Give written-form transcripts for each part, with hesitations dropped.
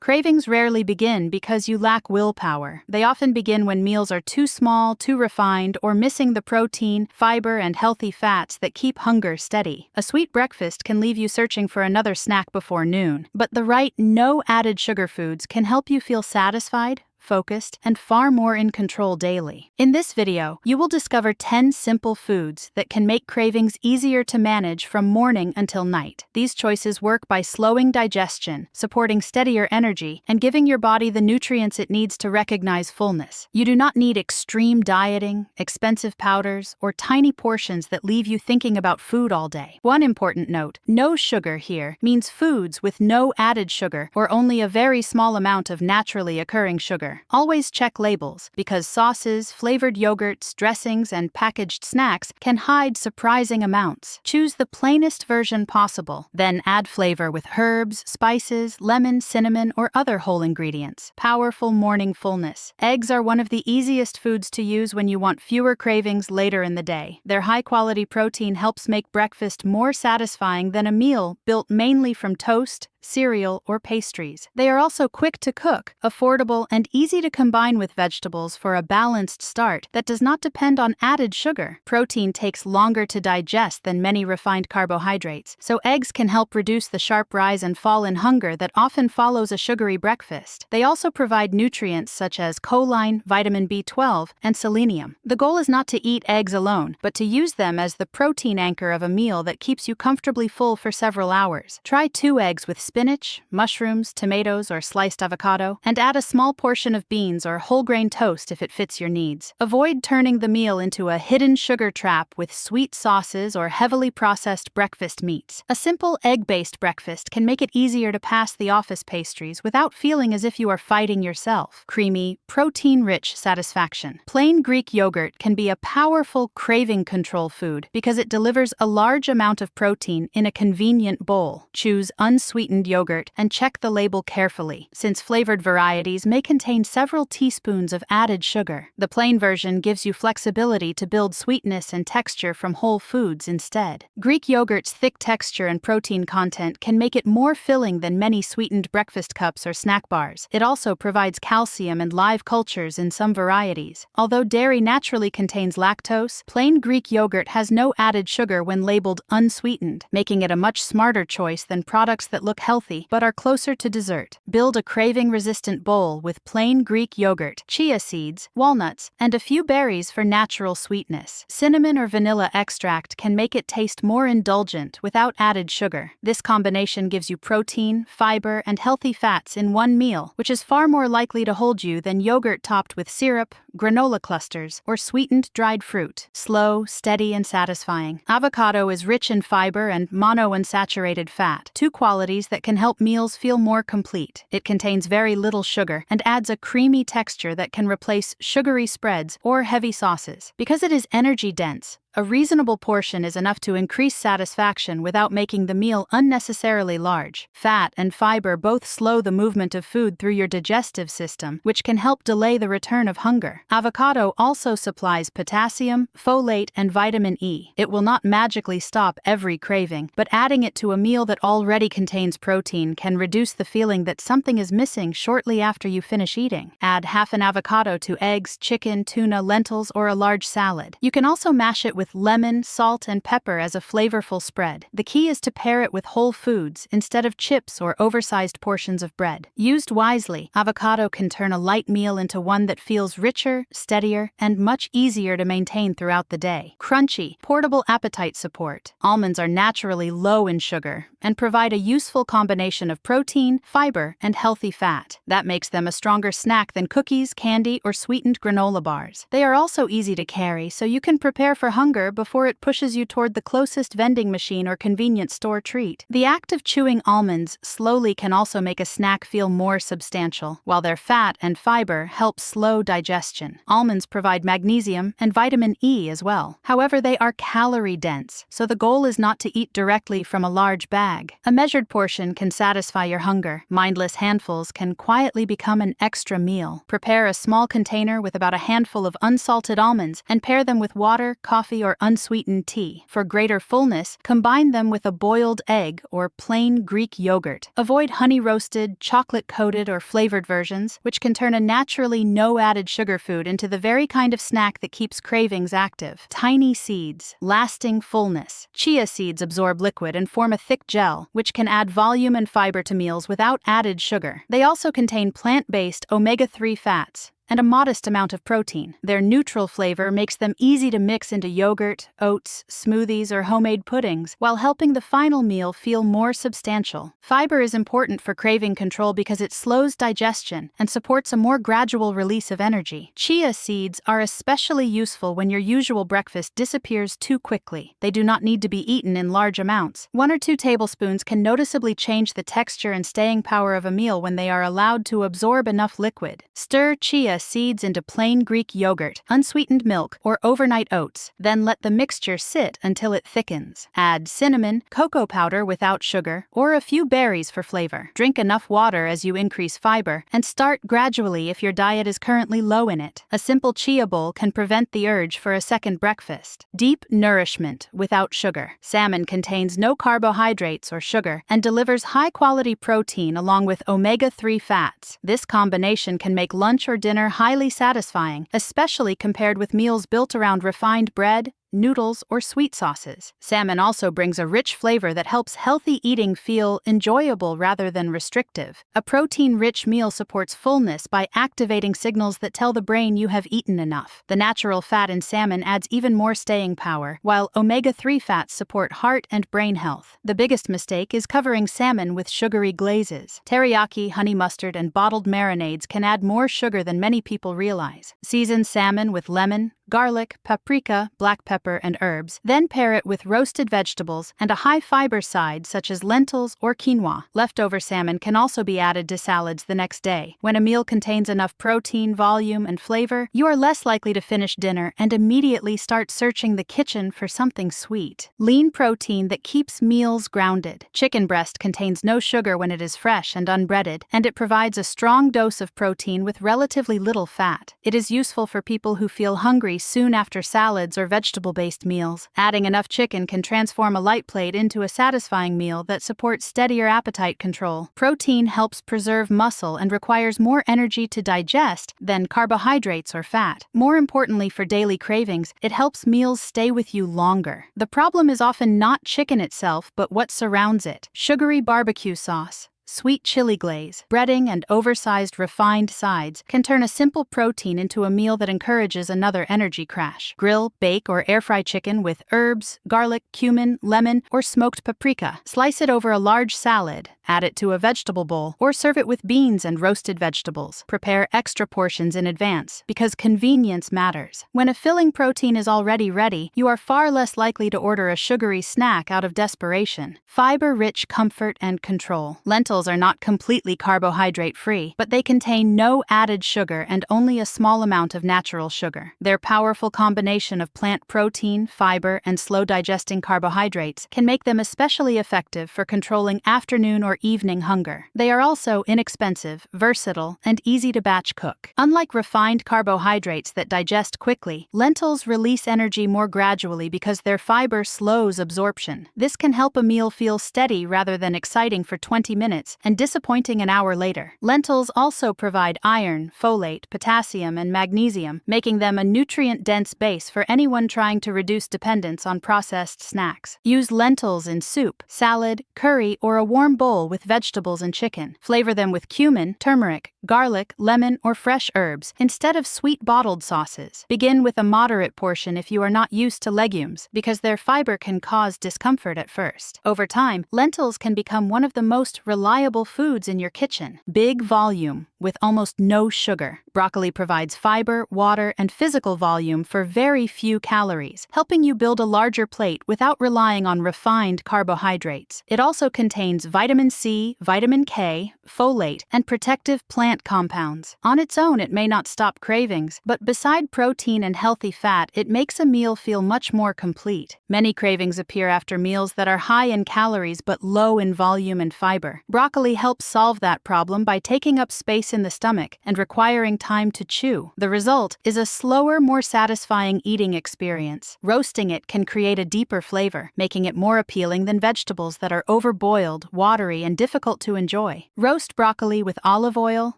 Cravings rarely begin because you lack willpower. They often begin when meals are too small, too refined, or missing the protein, fiber, and healthy fats that keep hunger steady. A sweet breakfast can leave you searching for another snack before noon, but the right, no added sugar foods can help you feel satisfied, focused, and far more in control daily. In this video, you will discover 10 simple foods that can make cravings easier to manage from morning until night. These choices work by slowing digestion, supporting steadier energy, and giving your body the nutrients it needs to recognize fullness. You do not need extreme dieting, expensive powders, or tiny portions that leave you thinking about food all day. One important note: no sugar here means foods with no added sugar or only a very small amount of naturally occurring sugar. Always check labels, because sauces, flavored yogurts, dressings, and packaged snacks can hide surprising amounts. Choose the plainest version possible, then add flavor with herbs, spices, lemon, cinnamon, or other whole ingredients. Powerful morning fullness. Eggs are one of the easiest foods to use when you want fewer cravings later in the day. Their high-quality protein helps make breakfast more satisfying than a meal built mainly from toast, cereal, or pastries. They are also quick to cook, affordable, and easy to combine with vegetables for a balanced start that does not depend on added sugar. Protein takes longer to digest than many refined carbohydrates, so eggs can help reduce the sharp rise and fall in hunger that often follows a sugary breakfast. They also provide nutrients such as choline, vitamin B12, and selenium. The goal is not to eat eggs alone, but to use them as the protein anchor of a meal that keeps you comfortably full for several hours. Try 2 eggs with spinach, mushrooms, tomatoes, or sliced avocado, and add a small portion of beans or whole grain toast if it fits your needs. Avoid turning the meal into a hidden sugar trap with sweet sauces or heavily processed breakfast meats. A simple egg-based breakfast can make it easier to pass the office pastries without feeling as if you are fighting yourself. Creamy, protein-rich satisfaction. Plain Greek yogurt can be a powerful craving control food because it delivers a large amount of protein in a convenient bowl. Choose unsweetened yogurt and check the label carefully, since flavored varieties may contain several teaspoons of added sugar. The plain version gives you flexibility to build sweetness and texture from whole foods instead. Greek yogurt's thick texture and protein content can make it more filling than many sweetened breakfast cups or snack bars. It also provides calcium and live cultures in some varieties. Although dairy naturally contains lactose, plain Greek yogurt has no added sugar when labeled unsweetened, making it a much smarter choice than products that look healthy but are closer to dessert. Build a craving-resistant bowl with plain Greek yogurt, chia seeds, walnuts, and a few berries for natural sweetness. Cinnamon or vanilla extract can make it taste more indulgent without added sugar. This combination gives you protein, fiber, and healthy fats in one meal, which is far more likely to hold you than yogurt topped with syrup, granola clusters, or sweetened dried fruit. Slow, steady, and satisfying. Avocado is rich in fiber and monounsaturated fat, 2 qualities that can help meals feel more complete. It contains very little sugar and adds a creamy texture that can replace sugary spreads or heavy sauces. Because it is energy-dense, a reasonable portion is enough to increase satisfaction without making the meal unnecessarily large. Fat and fiber both slow the movement of food through your digestive system, which can help delay the return of hunger. Avocado also supplies potassium, folate, and vitamin E. It will not magically stop every craving, but adding it to a meal that already contains protein can reduce the feeling that something is missing shortly after you finish eating. Add half an avocado to eggs, chicken, tuna, lentils, or a large salad. You can also mash it with lemon, salt, and pepper as a flavorful spread. The key is to pair it with whole foods instead of chips or oversized portions of bread. Used wisely, avocado can turn a light meal into one that feels richer, steadier, and much easier to maintain throughout the day. Crunchy, portable appetite support. Almonds are naturally low in sugar and provide a useful combination of protein, fiber, and healthy fat. That makes them a stronger snack than cookies, candy, or sweetened granola bars. They are also easy to carry, so you can prepare for hunger before it pushes you toward the closest vending machine or convenience store treat. The act of chewing almonds slowly can also make a snack feel more substantial, while their fat and fiber help slow digestion. Almonds provide magnesium and vitamin E as well. However, they are calorie-dense, so the goal is not to eat directly from a large bag. A measured portion can satisfy your hunger. Mindless handfuls can quietly become an extra meal. Prepare a small container with about a handful of unsalted almonds and pair them with water, coffee, coffee or unsweetened tea. For greater fullness, combine them with a boiled egg or plain Greek yogurt. Avoid honey-roasted, chocolate-coated, or flavored versions, which can turn a naturally no-added sugar food into the very kind of snack that keeps cravings active. Tiny seeds, lasting fullness. Chia seeds absorb liquid and form a thick gel, which can add volume and fiber to meals without added sugar. They also contain plant-based omega-3 fats and a modest amount of protein. Their neutral flavor makes them easy to mix into yogurt, oats, smoothies, or homemade puddings, while helping the final meal feel more substantial. Fiber is important for craving control because it slows digestion and supports a more gradual release of energy. Chia seeds are especially useful when your usual breakfast disappears too quickly. They do not need to be eaten in large amounts. 1 or 2 tablespoons can noticeably change the texture and staying power of a meal when they are allowed to absorb enough liquid. Stir chia seeds into plain Greek yogurt, unsweetened milk, or overnight oats. Then let the mixture sit until it thickens. Add cinnamon, cocoa powder without sugar, or a few berries for flavor. Drink enough water as you increase fiber, and start gradually if your diet is currently low in it. A simple chia bowl can prevent the urge for a second breakfast. Deep nourishment without sugar. Salmon contains no carbohydrates or sugar and delivers high-quality protein along with omega-3 fats. This combination can make lunch or dinner highly satisfying, especially compared with meals built around refined bread, noodles, or sweet sauces. Salmon also brings a rich flavor that helps healthy eating feel enjoyable rather than restrictive. A protein-rich meal supports fullness by activating signals that tell the brain you have eaten enough. The natural fat in salmon adds even more staying power, while omega-3 fats support heart and brain health. The biggest mistake is covering salmon with sugary glazes. Teriyaki, honey mustard, and bottled marinades can add more sugar than many people realize. Season salmon with lemon, garlic, paprika, black pepper, and herbs, then pair it with roasted vegetables and a high-fiber side such as lentils or quinoa. Leftover salmon can also be added to salads the next day. When a meal contains enough protein, volume, and flavor, you are less likely to finish dinner and immediately start searching the kitchen for something sweet. Lean protein that keeps meals grounded. Chicken breast contains no sugar when it is fresh and unbreaded, and it provides a strong dose of protein with relatively little fat. It is useful for people who feel hungry soon after salads or vegetable-based meals. Adding enough chicken can transform a light plate into a satisfying meal that supports steadier appetite control. Protein helps preserve muscle and requires more energy to digest than carbohydrates or fat. More importantly for daily cravings, it helps meals stay with you longer. The problem is often not chicken itself, but what surrounds it. Sugary barbecue sauce, sweet chili glaze, breading, and oversized refined sides can turn a simple protein into a meal that encourages another energy crash. Grill, bake, or air-fry chicken with herbs, garlic, cumin, lemon, or smoked paprika. Slice it over a large salad, add it to a vegetable bowl, or serve it with beans and roasted vegetables. Prepare extra portions in advance, because convenience matters. When a filling protein is already ready, you are far less likely to order a sugary snack out of desperation. Fiber-rich comfort and control. Lentils are not completely carbohydrate-free, but they contain no added sugar and only a small amount of natural sugar. Their powerful combination of plant protein, fiber, and slow-digesting carbohydrates can make them especially effective for controlling afternoon or evening hunger. They are also inexpensive, versatile, and easy to batch cook. Unlike refined carbohydrates that digest quickly, lentils release energy more gradually because their fiber slows absorption. This can help a meal feel steady rather than exciting for 20 minutes and disappointing an hour later. Lentils also provide iron, folate, potassium, and magnesium, making them a nutrient-dense base for anyone trying to reduce dependence on processed snacks. Use lentils in soup, salad, curry, or a warm bowl with vegetables and chicken. Flavor them with cumin, turmeric, garlic, lemon, or fresh herbs instead of sweet bottled sauces. Begin with a moderate portion if you are not used to legumes, because their fiber can cause discomfort at first. Over time, lentils can become one of the most reliable foods in your kitchen. Big volume with almost no sugar. Broccoli provides fiber, water, and physical volume for very few calories, helping you build a larger plate without relying on refined carbohydrates. It also contains vitamin C, vitamin K, folate, and protective plant plant compounds. On its own, it may not stop cravings, but beside protein and healthy fat, it makes a meal feel much more complete. Many cravings appear after meals that are high in calories but low in volume and fiber. Broccoli helps solve that problem by taking up space in the stomach and requiring time to chew. The result is a slower, more satisfying eating experience. Roasting it can create a deeper flavor, making it more appealing than vegetables that are overboiled, watery, and difficult to enjoy. Roast broccoli with olive oil,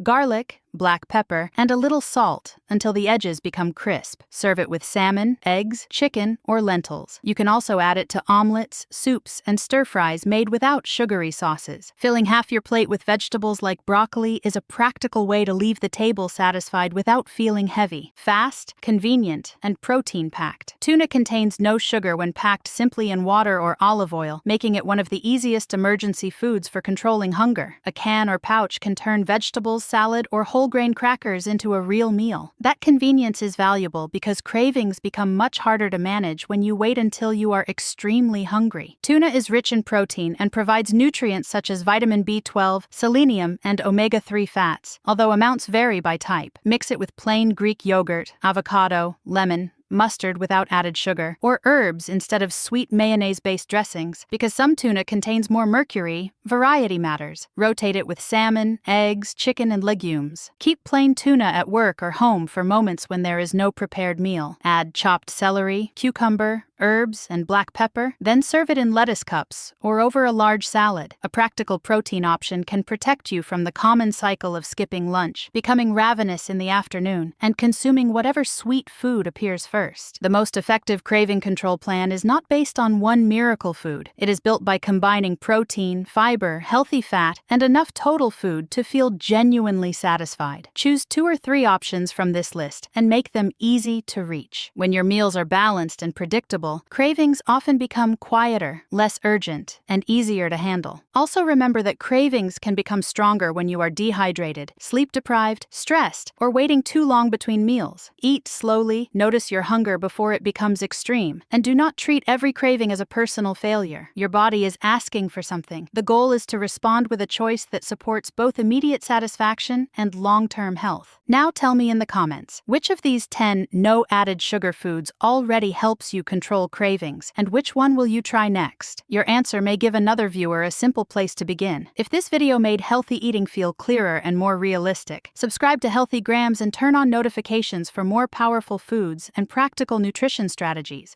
garlic, black pepper, and a little salt until the edges become crisp. Serve it with salmon, eggs, chicken, or lentils. You can also add it to omelets, soups, and stir-fries made without sugary sauces. Filling half your plate with vegetables like broccoli is a practical way to leave the table satisfied without feeling heavy. Fast, convenient, and protein-packed. Tuna contains no sugar when packed simply in water or olive oil, making it one of the easiest emergency foods for controlling hunger. A can or pouch can turn vegetables, salad, or whole grain crackers into a real meal. That convenience is valuable because cravings become much harder to manage when you wait until you are extremely hungry. Tuna is rich in protein and provides nutrients such as vitamin B12, selenium, and omega-3 fats, although amounts vary by type. Mix it with plain Greek yogurt, avocado, lemon, mustard without added sugar, or herbs instead of sweet mayonnaise-based dressings. Because some tuna contains more mercury, variety matters. Rotate it with salmon, eggs, chicken, and legumes. Keep plain tuna at work or home for moments when there is no prepared meal. Add chopped celery, cucumber, herbs, and black pepper, then serve it in lettuce cups or over a large salad. A practical protein option can protect you from the common cycle of skipping lunch, becoming ravenous in the afternoon, and consuming whatever sweet food appears first. The most effective craving control plan is not based on one miracle food. It is built by combining protein, fiber, healthy fat, and enough total food to feel genuinely satisfied. Choose 2 or 3 options from this list and make them easy to reach. When your meals are balanced and predictable, cravings often become quieter, less urgent, and easier to handle. Also remember that cravings can become stronger when you are dehydrated, sleep-deprived, stressed, or waiting too long between meals. Eat slowly, notice your hunger before it becomes extreme, and do not treat every craving as a personal failure. Your body is asking for something. The goal is to respond with a choice that supports both immediate satisfaction and long-term health. Now tell me in the comments, which of these 10 no-added sugar foods already helps you control cravings, and which one will you try next? Your answer may give another viewer a simple place to begin. If this video made healthy eating feel clearer and more realistic, subscribe to Healthy Grams and turn on notifications for more powerful foods and practical nutrition strategies.